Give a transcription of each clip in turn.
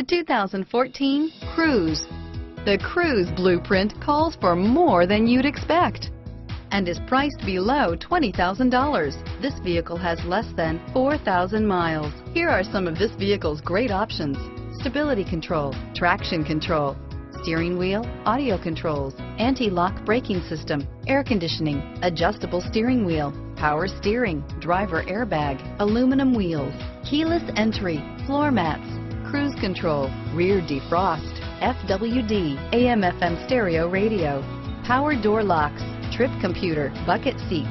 The 2014 Cruze. The Cruze blueprint calls for more than you'd expect and is priced below $20,000. This vehicle has less than 4,000 miles. Here are some of this vehicle's great options: stability control, traction control, steering wheel audio controls, anti-lock braking system, air conditioning, adjustable steering wheel, power steering, driver airbag, aluminum wheels, keyless entry, floor mats, cruise control, rear defrost, FWD, AM/FM stereo radio, power door locks, trip computer, bucket seats,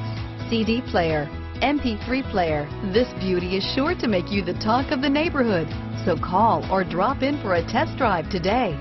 CD player, MP3 player. This beauty is sure to make you the talk of the neighborhood. So call or drop in for a test drive today.